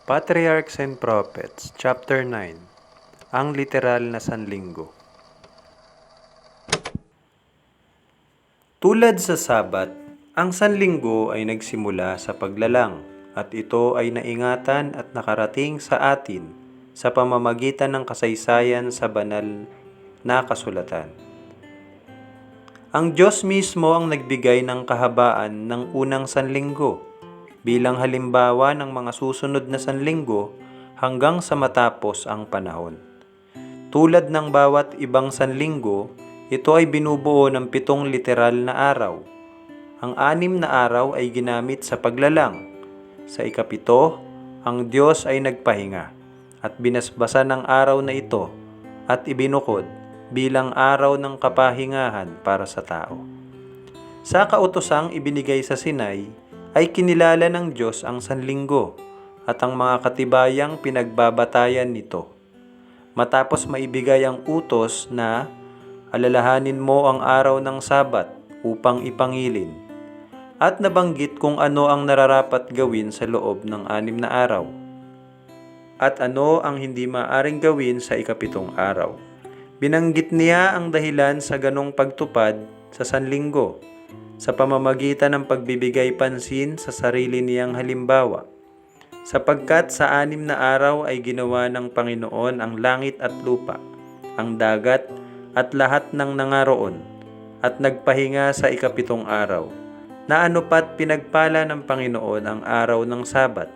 Patriarchs and Prophets, Chapter 9. Ang literal na sanlinggo. Tulad sa Sabat, ang sanlinggo ay nagsimula sa paglalang at ito ay naingatan at nakarating sa atin sa pamamagitan ng kasaysayan sa banal na kasulatan. Ang Diyos mismo ang nagbigay ng kahabaan ng unang sanlinggo bilang halimbawa ng mga susunod na sanlinggo hanggang sa matapos ang panahon. Tulad ng bawat ibang sanlinggo, ito ay binubuo ng 7 literal na araw. Ang 6 na araw ay ginamit sa paglalang. Sa ika-7, ang Diyos ay nagpahinga at binasbasan ang araw na ito at ibinukod bilang araw ng kapahingahan para sa tao. Sa kautosang ibinigay sa Sinai, ay kinilala ng Diyos ang sanlinggo at ang mga katibayang pinagbabatayan nito. Matapos maibigay ang utos na alalahanin mo ang araw ng Sabat upang ipangilin, at nabanggit kung ano ang nararapat gawin sa loob ng 6 na araw, at ano ang hindi maaring gawin sa ika-7 araw. Binanggit niya ang dahilan sa ganong pagtupad sa sanlinggo sa pamamagitan ng pagbibigay pansin sa sarili niyang halimbawa. Sapagkat sa 6 na araw ay ginawa ng Panginoon ang langit at lupa, ang dagat at lahat ng nangaroon, at nagpahinga sa ika-7 araw, na anupat pinagpala ng Panginoon ang araw ng Sabat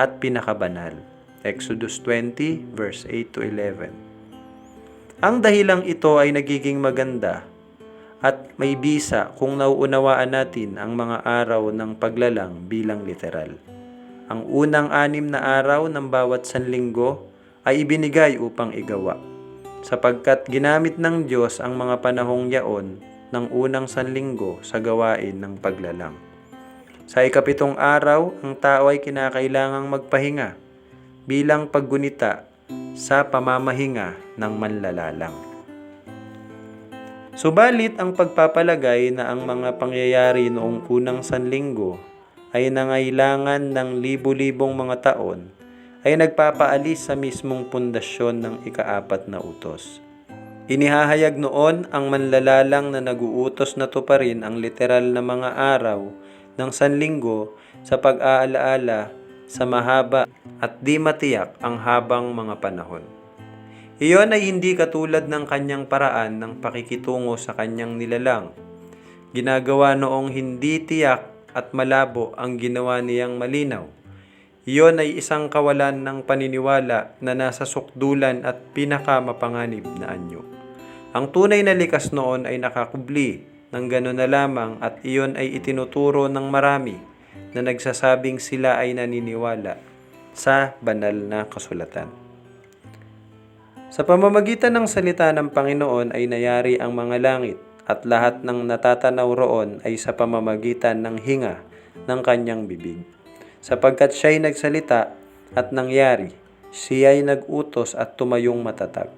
at pinakabanal. Exodus 20 verse 8 to 11. Ang dahilang ito ay nagiging maganda at may bisa kung nauunawaan natin ang mga araw ng paglalang bilang literal. Ang unang 6 na araw ng bawat sanlinggo ay ibinigay upang igawa, sapagkat ginamit ng Diyos ang mga panahong yaon ng unang sanlinggo sa gawain ng paglalang. Sa ika-7 araw, ang tao ay kinakailangang magpahinga bilang paggunita sa pamamahinga ng manlalalang. Subalit ang pagpapalagay na ang mga pangyayari noong unang sanlinggo ay nangailangan ng libu-libong mga taon ay nagpapaalis sa mismong pundasyon ng ika-4 na utos. Inihahayag noon ang manlalalang na naguutos na tuparin ang literal na mga araw ng sanlinggo sa pag-aalaala sa mahaba at di matiyak ang habang mga panahon. Iyon ay hindi katulad ng kanyang paraan ng pakikitungo sa kanyang nilalang. Ginagawa noong hindi tiyak at malabo ang ginawa niyang malinaw. Iyon ay isang kawalan ng paniniwala na nasa sukdulan at pinakamapanganib na anyo. Ang tunay na likas noon ay nakakubli ng gano'n na lamang, at iyon ay itinuturo ng marami na nagsasabing sila ay naniniwala sa banal na kasulatan. Sa pamamagitan ng salita ng Panginoon ay nayari ang mga langit, at lahat ng natatanaw roon ay sa pamamagitan ng hinga ng kanyang bibig. Sapagkat siya'y nagsalita at nangyari, siya'y nag-utos at tumayong matatag.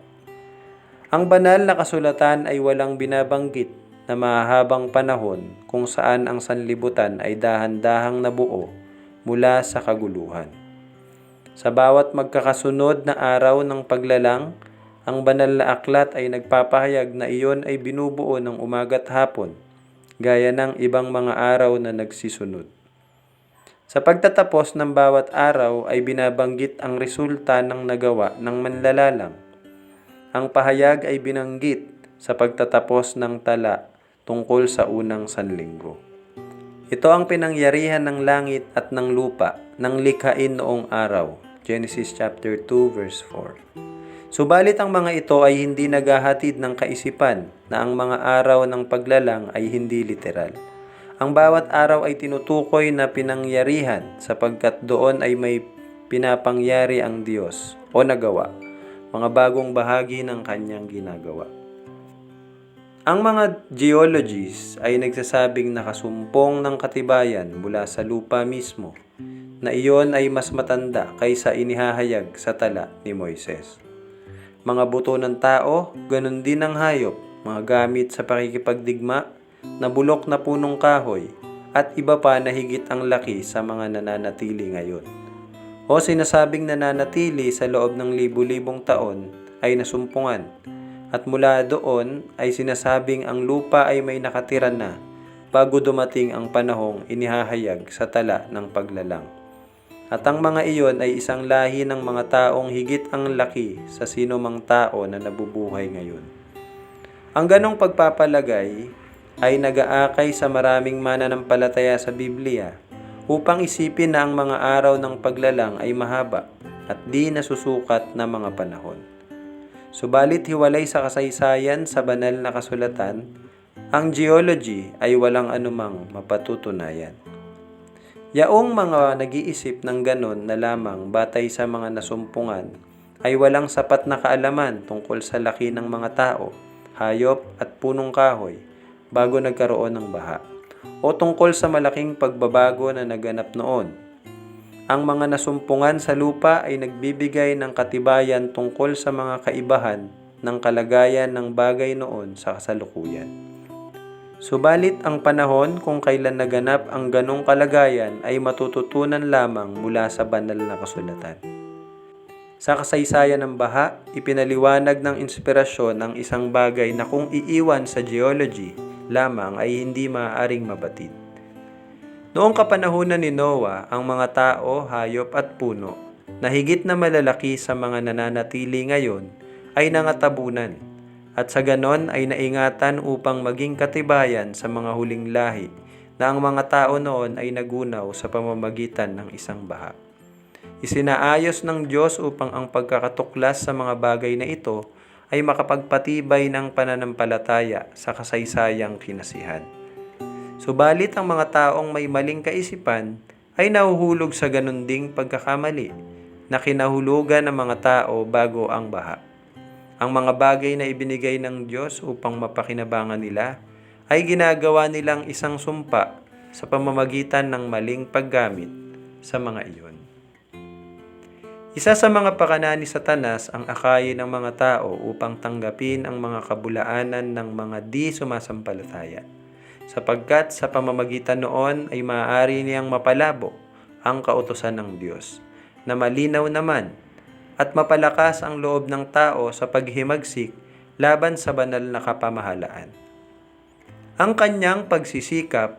Ang banal na kasulatan ay walang binabanggit na mahahabang panahon kung saan ang sanlibutan ay dahan-dahang nabuo mula sa kaguluhan. Sa bawat magkakasunod na araw ng paglalang, ang banal na aklat ay nagpapahayag na iyon ay binubuo ng umaga't hapon, gaya ng ibang mga araw na nagsisunod. Sa pagtatapos ng bawat araw ay binabanggit ang resulta ng nagawa ng manlalalang. Ang pahayag ay binanggit sa pagtatapos ng tala tungkol sa unang sanlinggo. Ito ang pinangyarihan ng langit at ng lupa nang likhain noong araw. Genesis chapter 2 verse 4. Subalit ang mga ito ay hindi naghahatid ng kaisipan na ang mga araw ng paglalang ay hindi literal. Ang bawat araw ay tinutukoy na pinangyarihan sapagkat doon ay may pinapangyari ang Diyos o nagawa, mga bagong bahagi ng kanyang ginagawa. Ang mga geologists ay nagsasabing nakasumpong ng katibayan mula sa lupa mismo na iyon ay mas matanda kaysa inihahayag sa tala ni Moises. Mga buto ng tao, ganun din ng hayop, mga gamit sa pakikipagdigma, na bulok na punong kahoy, at iba pa na higit ang laki sa mga nananatili ngayon. o sinasabing nananatili sa loob ng libu-libong taon ay nasumpungan. At mula doon ay sinasabing ang lupa ay may nakatira na bago dumating ang panahong inihahayag sa tala ng paglalang. At ang mga iyon ay isang lahi ng mga taong higit ang laki sa sino mang tao na nabubuhay ngayon. Ang ganong pagpapalagay ay nag-aakay sa maraming mananampalataya sa Biblia upang isipin na ang mga araw ng paglalang ay mahaba at di nasusukat na mga panahon. Subalit hiwalay sa kasaysayan sa banal na kasulatan, ang geology ay walang anumang mapatutunayan. Yaong mga nag-iisip ng ganon na lamang batay sa mga nasumpungan ay walang sapat na kaalaman tungkol sa laki ng mga tao, hayop at punong kahoy bago nagkaroon ng baha, o tungkol sa malaking pagbabago na naganap noon. Ang mga nasumpungan sa lupa ay nagbibigay ng katibayan tungkol sa mga kaibahan ng kalagayan ng bagay noon sa kasalukuyan. Subalit ang panahon kung kailan naganap ang ganong kalagayan ay matututunan lamang mula sa banal na kasulatan. Sa kasaysayan ng baha, ipinaliwanag ng inspirasyon ang isang bagay na kung iiwan sa geology lamang ay hindi maaaring mabatid. Noong kapanahunan ni Noah, ang mga tao, hayop at puno na higit na malalaki sa mga nananatili ngayon ay nangatabunan. At sa ganon ay naingatan upang maging katibayan sa mga huling lahi na ang mga tao noon ay nagunaw sa pamamagitan ng isang baha. Isinaayos ng Diyos upang ang pagkakatuklas sa mga bagay na ito ay makapagpatibay ng pananampalataya sa kasaysayang kinasihan. Subalit ang mga taong may maling kaisipan ay nahuhulog sa ganon ding pagkakamali na kinahulugan ng mga tao bago ang baha. Ang mga bagay na ibinigay ng Diyos upang mapakinabangan nila ay ginagawa nilang isang sumpa sa pamamagitan ng maling paggamit sa mga iyon. Isa sa mga pakana ni Satanas ang akayin ng mga tao upang tanggapin ang mga kabulaanan ng mga di sumasampalataya, sapagkat sa pamamagitan noon ay maaari niyang mapalabo ang kautusan ng Diyos, na malinaw naman at mapalakas ang loob ng tao sa paghimagsik laban sa banal na kapamahalaan. Ang kanyang pagsisikap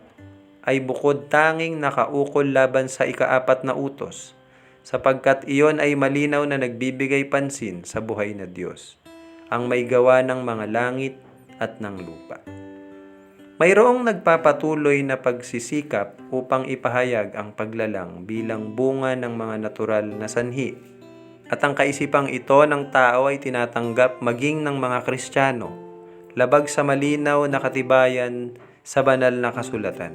ay bukod tanging nakaukol laban sa ika-4 na utos, sapagkat iyon ay malinaw na nagbibigay pansin sa buhay na Diyos, ang may gawa ng mga langit at ng lupa. Mayroong nagpapatuloy na pagsisikap upang ipahayag ang paglalang bilang bunga ng mga natural na sanhi. At ang kaisipang ito ng tao ay tinatanggap maging ng mga Kristiyano, labag sa malinaw na katibayan sa banal na kasulatan.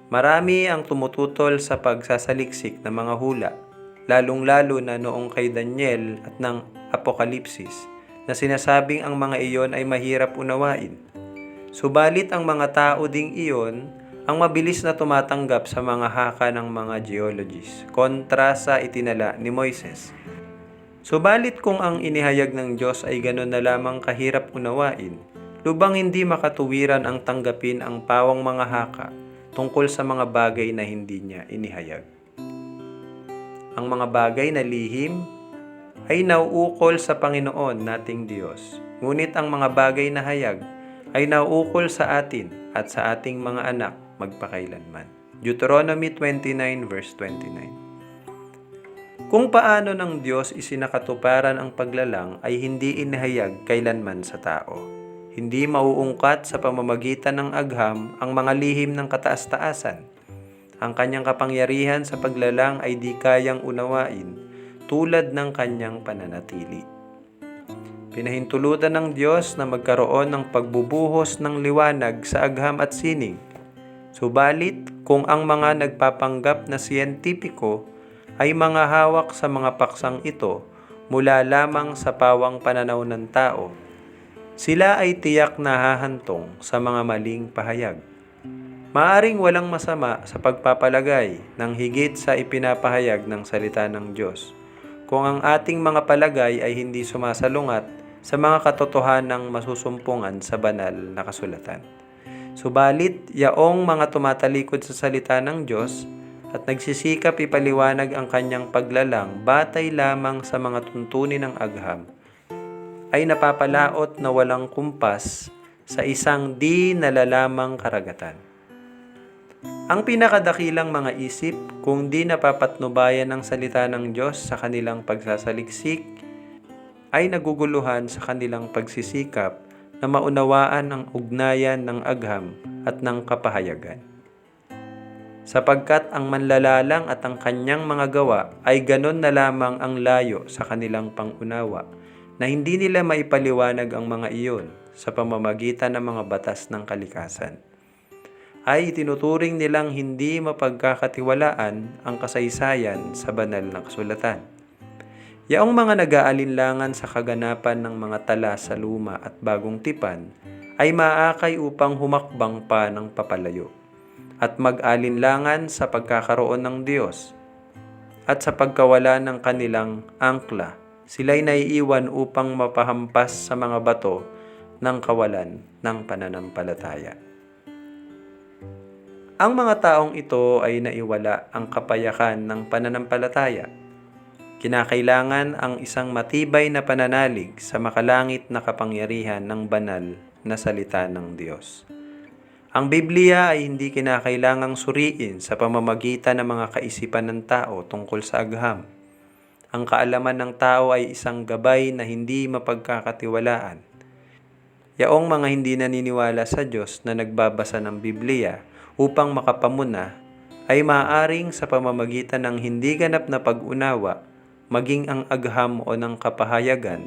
Marami ang tumututol sa pagsasaliksik ng mga hula, lalong-lalo na noong kay Daniel at ng Apokalipsis, na sinasabing ang mga iyon ay mahirap unawain. Subalit ang mga tao ding iyon ang mabilis na tumatanggap sa mga haka ng mga geologists kontra sa itinala ni Moises. Subalit kung ang inihayag ng Diyos ay gano'n na lamang kahirap unawain, lubang hindi makatuwiran ang tanggapin ang pawang mga haka tungkol sa mga bagay na hindi niya inihayag. Ang mga bagay na lihim ay nauukol sa Panginoon nating Diyos, ngunit ang mga bagay na hayag ay nauukol sa atin at sa ating mga anak magpakailanman. Deuteronomy 29 verse 29. Kung paano ng Diyos isinakatuparan ang paglalang ay hindi inihayag kailanman sa tao. Hindi mauungkat sa pamamagitan ng agham ang mga lihim ng kataas-taasan. Ang kanyang kapangyarihan sa paglalang ay di kayang unawain tulad ng kanyang pananatili. Pinahintulutan ng Diyos na magkaroon ng pagbubuhos ng liwanag sa agham at sining. Subalit, kung ang mga nagpapanggap na siyentipiko ay mga hawak sa mga paksang ito mula lamang sa pawang pananaw ng tao, sila ay tiyak na hahantong sa mga maling pahayag. Maaring walang masama sa pagpapalagay ng higit sa ipinapahayag ng salita ng Diyos, kung ang ating mga palagay ay hindi sumasalungat sa mga katotohanang masusumpungan sa banal na kasulatan. Subalit, yaong mga tumatalikod sa salita ng Diyos at nagsisikap ipaliwanag ang kanyang paglalang batay lamang sa mga tuntunin ng agham, ay napapalaot na walang kumpas sa isang di nalalamang karagatan. Ang pinakadakilang mga isip, kung di napapatnubayan ng salita ng Diyos sa kanilang pagsasaliksik, ay naguguluhan sa kanilang pagsisikap na maunawaan ang ugnayan ng agham at ng kapahayagan. Sapagkat ang manlalalang at ang kanyang mga gawa ay ganon na lamang ang layo sa kanilang pangunawa na hindi nila maipaliwanag ang mga iyon sa pamamagitan ng mga batas ng kalikasan. Ay itinuturing nilang hindi mapagkakatiwalaan ang kasaysayan sa banal na kasulatan. Yaong mga nag-aalinlangan sa kaganapan ng mga tala sa luma at bagong tipan ay maakay upang humakbang pa ng papalayo at mag-alinlangan sa pagkakaroon ng Diyos. At sa pagkawala ng kanilang angkla, sila'y naiiwan upang mapahampas sa mga bato ng kawalan ng pananampalataya. Ang mga taong ito ay naiwala ang kapayakan ng pananampalataya. Kinakailangan ang isang matibay na pananalig sa makalangit na kapangyarihan ng banal na salita ng Diyos. Ang Biblia ay hindi kinakailangang suriin sa pamamagitan ng mga kaisipan ng tao tungkol sa agham. Ang kaalaman ng tao ay isang gabay na hindi mapagkakatiwalaan. Yaong mga hindi naniniwala sa Diyos na nagbabasa ng Biblia upang makapamuna ay maaaring sa pamamagitan ng hindi ganap na pag-unawa, maging ang agham o ng kapahayagan,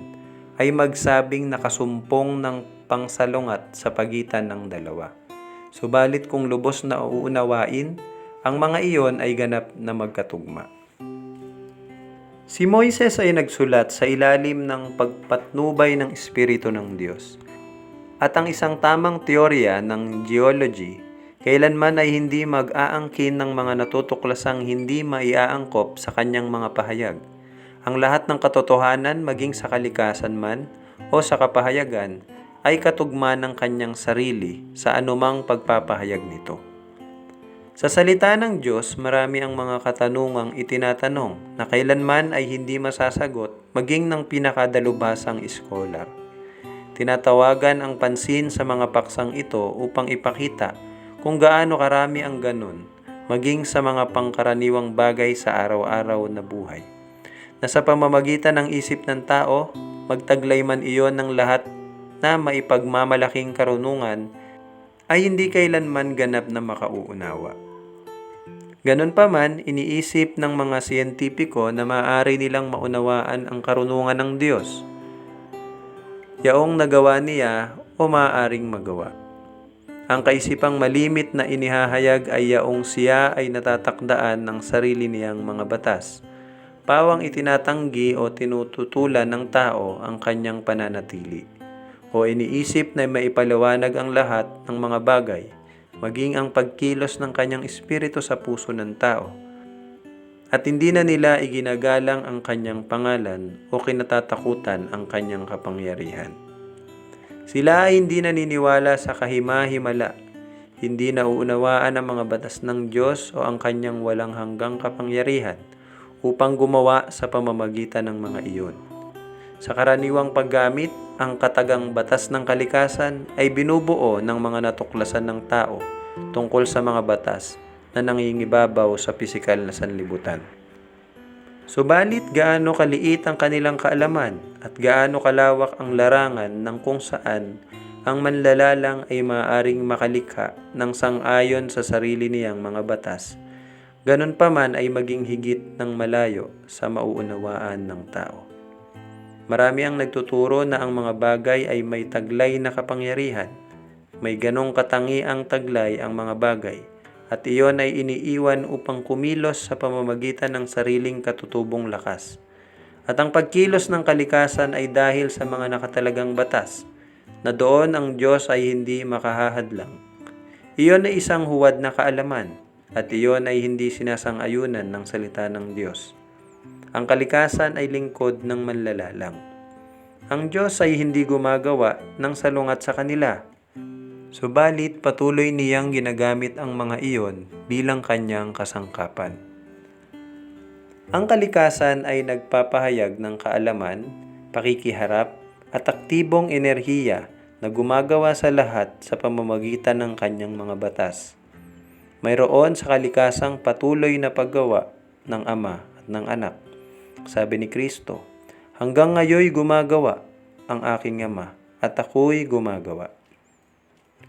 ay magsabing nakasumpong ng pangsalungat sa pagitan ng dalawa. Subalit kung lubos na uunawain, ang mga iyon ay ganap na magkatugma. Si Moises ay nagsulat sa ilalim ng pagpatnubay ng Espiritu ng Diyos. At ang isang tamang teorya ng geology, kailanman ay hindi mag-aangkin ng mga natutuklasang hindi maiaangkop sa kanyang mga pahayag. Ang lahat ng katotohanan, maging sa kalikasan man o sa kapahayagan, ay katugma ng kanyang sarili sa anumang pagpapahayag nito. Sa salita ng Diyos, marami ang mga katanungang itinatanong na kailanman ay hindi masasagot maging ng pinakadalubhasang iskolar. Tinatawagan ang pansin sa mga paksang ito upang ipakita kung gaano karami ang ganun, maging sa mga pangkaraniwang bagay sa araw-araw na buhay. Na sa pamamagitan ng isip ng tao, magtaglay man iyon ng lahat na maipagmamalaking karunungan, ay hindi kailanman ganap na makauunawa. Ganun pa man, iniisip ng mga siyentipiko na maaari nilang maunawaan ang karunungan ng Diyos. Yaong nagawa niya o maaaring magawa. Ang kaisipang malimit na inihahayag ay yaong siya ay natatakdaan ng sarili niyang mga batas. Pawang itinatanggi o tinututulan ng tao ang kanyang pananatili. O iniisip na maipaliwanag ang lahat ng mga bagay, maging ang pagkilos ng kanyang espiritu sa puso ng tao. At hindi na nila iginagalang ang kanyang pangalan o kinatatakutan ang kanyang kapangyarihan. Sila ay hindi naniniwala sa kahima-himala, hindi nauunawaan ang mga batas ng Diyos o ang kanyang walang hanggang kapangyarihan upang gumawa sa pamamagitan ng mga iyon. Sa karaniwang paggamit, ang katagang batas ng kalikasan ay binubuo ng mga natuklasan ng tao tungkol sa mga batas na nangingibabaw sa pisikal na sanlibutan. Subalit gaano kaliit ang kanilang kaalaman at gaano kalawak ang larangan ng kung saan ang manlalalang ay maaaring makalikha ng sang-ayon sa sarili niyang mga batas, ganun pa man ay maging higit ng malayo sa mauunawaan ng tao. Marami ang nagtuturo na ang mga bagay ay may taglay na kapangyarihan. May ganong katangiang taglay ang mga bagay at iyon ay iniiwan upang kumilos sa pamamagitan ng sariling katutubong lakas. At ang pagkilos ng kalikasan ay dahil sa mga nakatalagang batas, na doon ang Diyos ay hindi makahahadlang. Iyon ay isang huwad na kaalaman, at iyon ay hindi sinasang-ayunan ng salita ng Diyos. Ang kalikasan ay lingkod ng manlalalang. Ang Diyos ay hindi gumagawa ng salungat sa kanila. Subalit patuloy niyang ginagamit ang mga iyon bilang kanyang kasangkapan. Ang kalikasan ay nagpapahayag ng kaalaman, pakikiharap, at aktibong enerhiya na gumagawa sa lahat sa pamamagitan ng kanyang mga batas. Mayroon sa kalikasang patuloy na paggawa ng Ama at ng Anak. Sabi ni Kristo, "Hanggang ngayoy gumagawa ang aking Ama at ako'y gumagawa."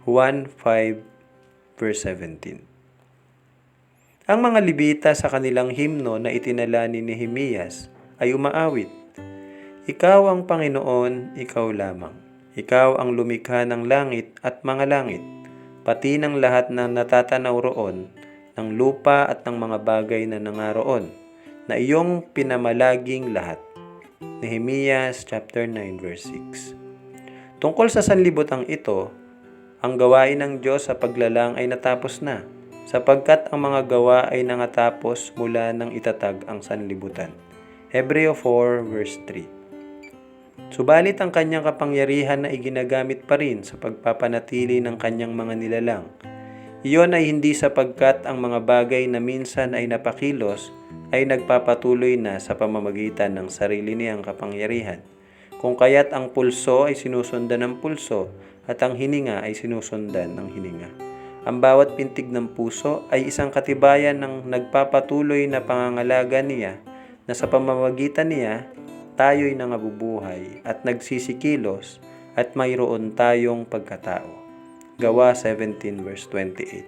Juan 5 verse 17. Ang mga Levita sa kanilang himno na itinala ni Nehemias ay umaawit, "Ikaw ang Panginoon, ikaw lamang. Ikaw ang lumikha ng langit at mga langit, pati ng lahat na natatanaw roon, ng lupa at ng mga bagay na nangaroon, na iyong pinamalaging lahat." Nehemias chapter 9 verse 6. Tungkol sa sanlibutan ito, ang gawain ng Diyos sa paglalang ay natapos na, sapagkat ang mga gawa ay nangatapos mula nang itatag ang sanlibutan. Hebreo 4 verse 3. Subalit ang kanyang kapangyarihan na iginagamit pa rin sa pagpapanatili ng kanyang mga nilalang. Iyon ay hindi sapagkat ang mga bagay na minsan ay napakilos ay nagpapatuloy na sa pamamagitan ng sarili niyang kapangyarihan, kung kaya't ang pulso ay sinusundan ng pulso at ang hininga ay sinusundan ng hininga. Ang bawat pintig ng puso ay isang katibayan ng nagpapatuloy na pangangalaga niya, na sa pamamagitan niya tayo'y nangabubuhay at nagsisikilos at mayroon tayong pagkatao. Gawa 17 verse 28.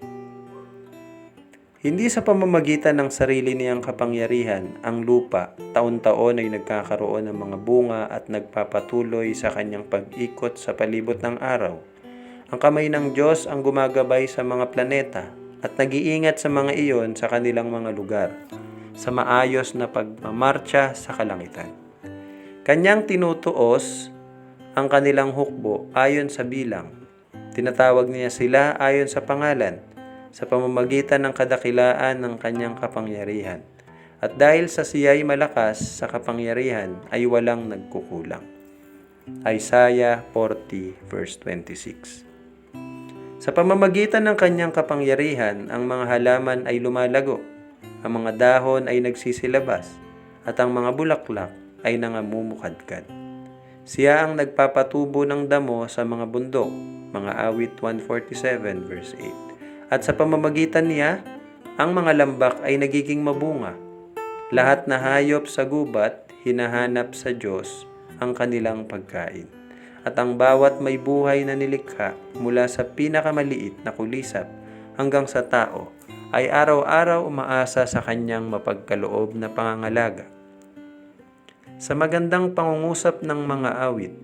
Hindi sa pamamagitan ng sarili niyang kapangyarihan ang lupa taon-taon ay nagkakaroon ng mga bunga at nagpapatuloy sa kanyang pag-ikot sa palibot ng araw. Ang kamay ng Diyos ang gumagabay sa mga planeta at nag-iingat sa mga iyon sa kanilang mga lugar, sa maayos na pagmamartsa sa kalangitan. Kanyang tinutuos ang kanilang hukbo ayon sa bilang. Tinatawag niya sila ayon sa pangalan, sa pamamagitan ng kadakilaan ng kanyang kapangyarihan. At dahil sa siya'y malakas sa kapangyarihan ay walang nagkukulang. Isaiah 40 verse 26. Sa pamamagitan ng kanyang kapangyarihan, ang mga halaman ay lumalago, ang mga dahon ay nagsisilabas, at ang mga bulaklak ay nangamumukadkad. Siya ang nagpapatubo ng damo sa mga bundok, mga awit 147 verse 8. At sa pamamagitan niya, ang mga lambak ay nagiging mabunga. Lahat na hayop sa gubat, hinahanap sa Diyos ang kanilang pagkain. At ang bawat may buhay na nilikha mula sa pinakamaliit na kulisap hanggang sa tao ay araw-araw umaasa sa kanyang mapagkaloob na pangangalaga. Sa magandang pangungusap ng mga awit,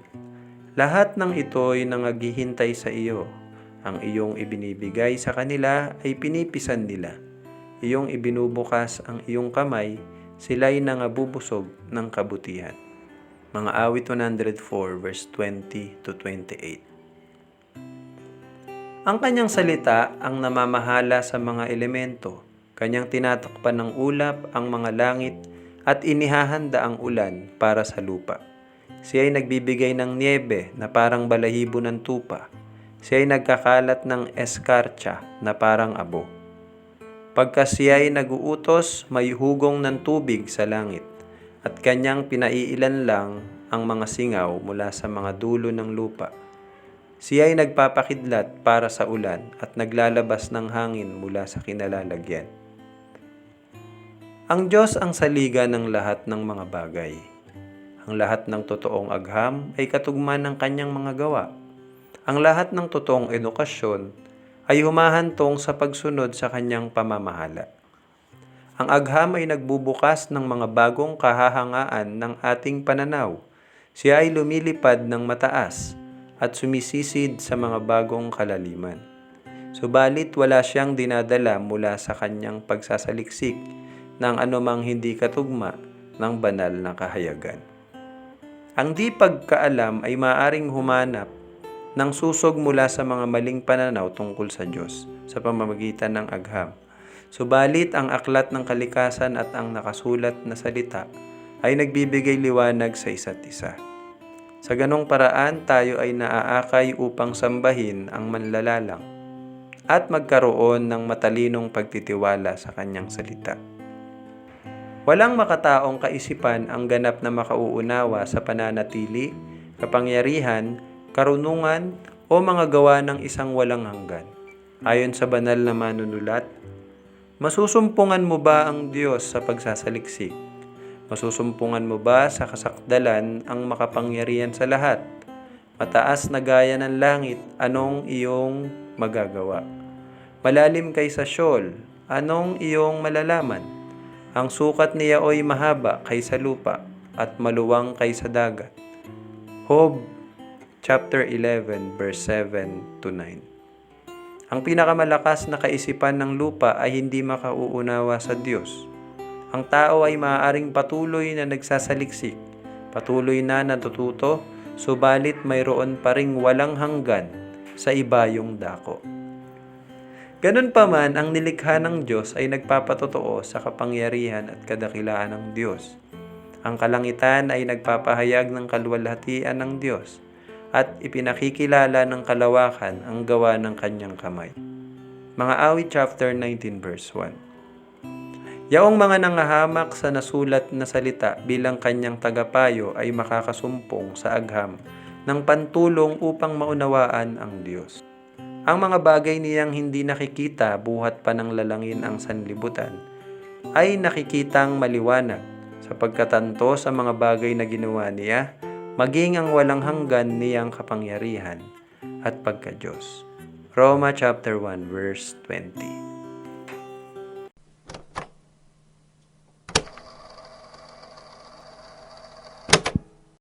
lahat ng ito ay nangaghihintay sa iyo. Ang iyong ibinibigay sa kanila ay pinipisan nila. Iyong ibinubukas ang iyong kamay, sila'y nangabubusog ng kabutihan. Mga awit 104 verse 20 to 28. Ang kanyang salita ang namamahala sa mga elemento. Kanyang tinatakpan ng ulap ang mga langit at inihahanda ang ulan para sa lupa. Siya ay nagbibigay ng niebe na parang balahibo ng tupa. Siya ay nagkakalat ng eskartsa na parang abo. Pagka siya ay naguutos, may hugong ng tubig sa langit, at kanyang pinaiilan lang ang mga singaw mula sa mga dulo ng lupa. Siya ay nagpapakidlat para sa ulan at naglalabas ng hangin mula sa kinalalagyan. Ang Diyos ang saliga ng lahat ng mga bagay. Ang lahat ng totoong agham ay katugma ng kanyang mga gawa. Ang lahat ng totoong edukasyon ay humahantong sa pagsunod sa kanyang pamamahala. Ang agham ay nagbubukas ng mga bagong kahahangaan ng ating pananaw. Siya ay lumilipad ng mataas at sumisisid sa mga bagong kalaliman. Subalit wala siyang dinadala mula sa kanyang pagsasaliksik ng anumang hindi katugma ng banal na kahayagan. Ang di pagkaalam ay maaring humanap ng susog mula sa mga maling pananaw tungkol sa Diyos sa pamamagitan ng agham. Subalit ang aklat ng kalikasan at ang nakasulat na salita ay nagbibigay liwanag sa isa't isa. Sa ganong paraan, tayo ay naaakay upang sambahin ang manlalalang at magkaroon ng matalinong pagtitiwala sa kanyang salita. Walang makataong kaisipan ang ganap na makauunawa sa pananatili, kapangyarihan, karunungan o mga gawa ng isang walang hanggan. Ayon sa banal na manunulat, masusumpungan mo ba ang Diyos sa pagsasaliksik? Masusumpungan mo ba sa kasakdalan ang makapangyarihan sa lahat? Mataas na gaya ng langit, anong iyong magagawa? Malalim kaysa Sheol, anong iyong malalaman? Ang sukat niya ay mahaba kaysa lupa at maluwang kaysa dagat. Job chapter 11 verse 7 to 9. Ang pinakamalakas na kaisipan ng lupa ay hindi makauunawa sa Diyos. Ang tao ay maaaring patuloy na nagsasaliksik, patuloy na natututo, subalit mayroon pa ring walang hanggan sa ibayong dako. Ganun pa man, ang nilikha ng Diyos ay nagpapatotoo sa kapangyarihan at kadakilaan ng Diyos. Ang kalangitan ay nagpapahayag ng kaluwalhatian ng Diyos at ipinakikilala ng kalawakan ang gawa ng kanyang kamay. Mga Awit chapter 19 verse 1. Yaong mga nangahamak sa nasulat na salita bilang kanyang tagapayo ay makakasumpong sa agham ng pantulong upang maunawaan ang Diyos. Ang mga bagay niyang hindi nakikita buhat pa ng lalangin ang sanlibutan ay nakikitang maliwanag sa pagkatanto sa mga bagay na ginawa niya, maging ang walang hanggan niyang kapangyarihan at pagka-Diyos. Roma chapter 1 verse 20.